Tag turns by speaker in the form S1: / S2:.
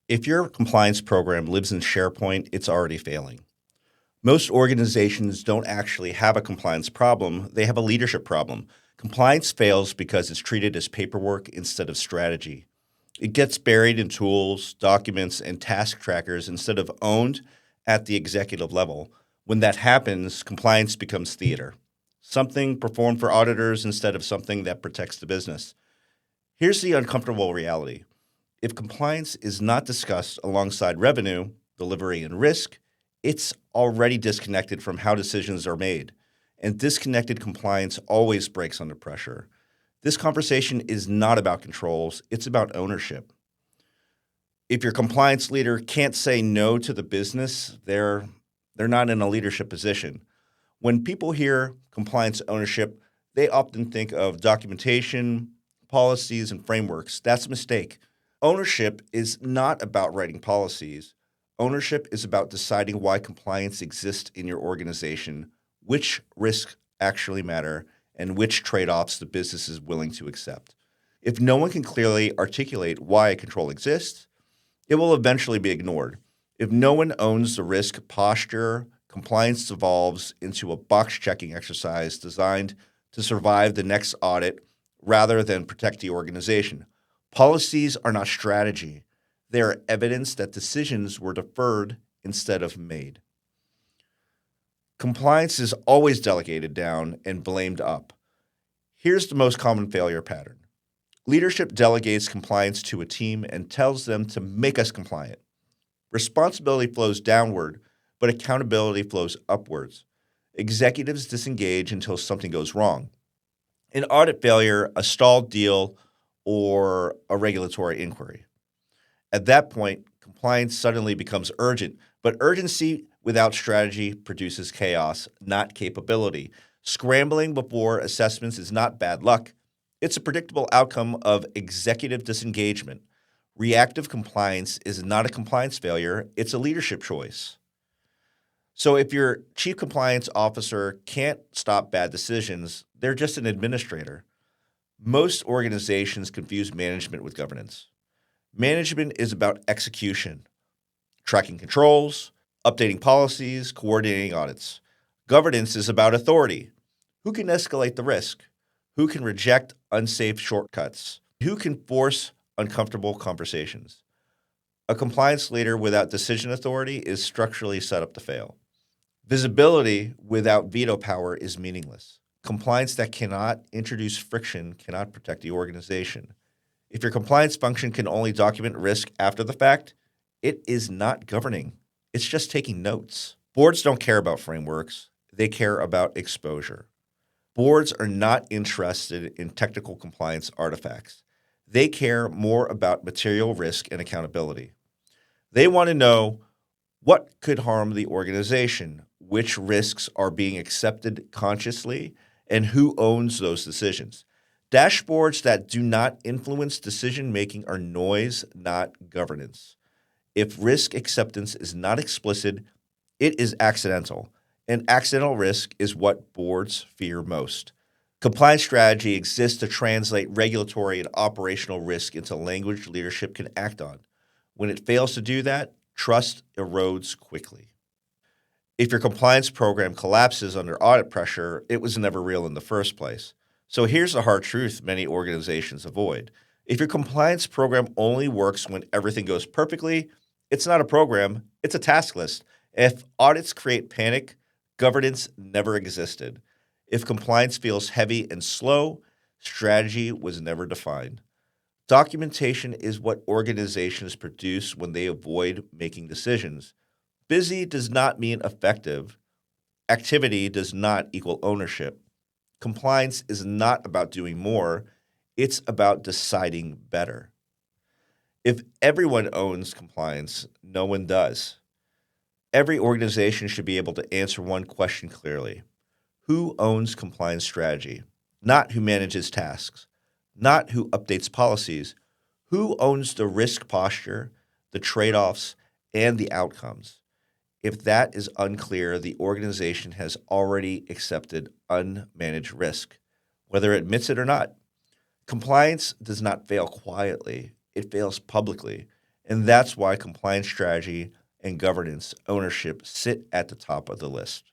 S1: If your compliance program lives in SharePoint, it's already failing. Most organizations don't actually have a compliance problem, they have a leadership problem. Compliance fails because it's treated as paperwork instead of strategy. It gets buried in tools, documents, and task trackers instead of owned at the executive level. When that happens, compliance becomes theater, something performed for auditors instead of something that protects the business. Here's the uncomfortable reality. If compliance is not discussed alongside revenue, delivery, and risk, it's already disconnected from how decisions are made. And disconnected compliance always breaks under pressure. This conversation is not about controls, it's about ownership. If your compliance leader can't say no to the business, they're not in a leadership position. When people hear compliance ownership, they often think of documentation, policies, and frameworks. That's a mistake. Ownership is not about writing policies. Ownership is about deciding why compliance exists in your organization, which risks actually matter, and which trade-offs the business is willing to accept. If no one can clearly articulate why a control exists, it will eventually be ignored. If no one owns the risk posture, compliance evolves into a box-checking exercise designed to survive the next audit rather than protect the organization. Policies are not strategy. They are evidence that decisions were deferred instead of made. Compliance is always delegated down and blamed up. Here's the most common failure pattern. Leadership delegates compliance to a team and tells them to make us compliant. Responsibility flows downward, but accountability flows upwards. Executives disengage until something goes wrong. An audit failure, a stalled deal, or a regulatory inquiry. At that point, compliance suddenly becomes urgent, but urgency without strategy produces chaos, not capability. Scrambling before assessments is not bad luck. It's a predictable outcome of executive disengagement. Reactive compliance is not a compliance failure, it's a leadership choice. So if your chief compliance officer can't stop bad decisions, they're just an administrator. Most organizations confuse management with governance. Management is about execution, tracking controls, updating policies, coordinating audits. Governance is about authority. Who can escalate the risk? Who can reject unsafe shortcuts? Who can force uncomfortable conversations? A compliance leader without decision authority is structurally set up to fail. Visibility without veto power is meaningless. Compliance that cannot introduce friction cannot protect the organization. If your compliance function can only document risk after the fact, it is not governing. It's just taking notes. Boards don't care about frameworks. They care about exposure. Boards are not interested in technical compliance artifacts. They care more about material risk and accountability. They want to know what could harm the organization, which risks are being accepted consciously, and who owns those decisions. Dashboards that do not influence decision-making are noise, not governance. If risk acceptance is not explicit, it is accidental, and accidental risk is what boards fear most. Compliance strategy exists to translate regulatory and operational risk into language leadership can act on. When it fails to do that, trust erodes quickly. If your compliance program collapses under audit pressure, it was never real in the first place. So here's the hard truth many organizations avoid. If your compliance program only works when everything goes perfectly, it's not a program, it's a task list. If audits create panic, governance never existed. If compliance feels heavy and slow, strategy was never defined. Documentation is what organizations produce when they avoid making decisions. Busy does not mean effective. Activity does not equal ownership. Compliance is not about doing more. It's about deciding better. If everyone owns compliance, no one does. Every organization should be able to answer one question clearly. Who owns compliance strategy? Not who manages tasks, not who updates policies. Who owns the risk posture, the trade-offs, and the outcomes? If that is unclear, the organization has already accepted unmanaged risk, whether it admits it or not. Compliance does not fail quietly. It fails publicly. And that's why compliance strategy and governance ownership sit at the top of the list.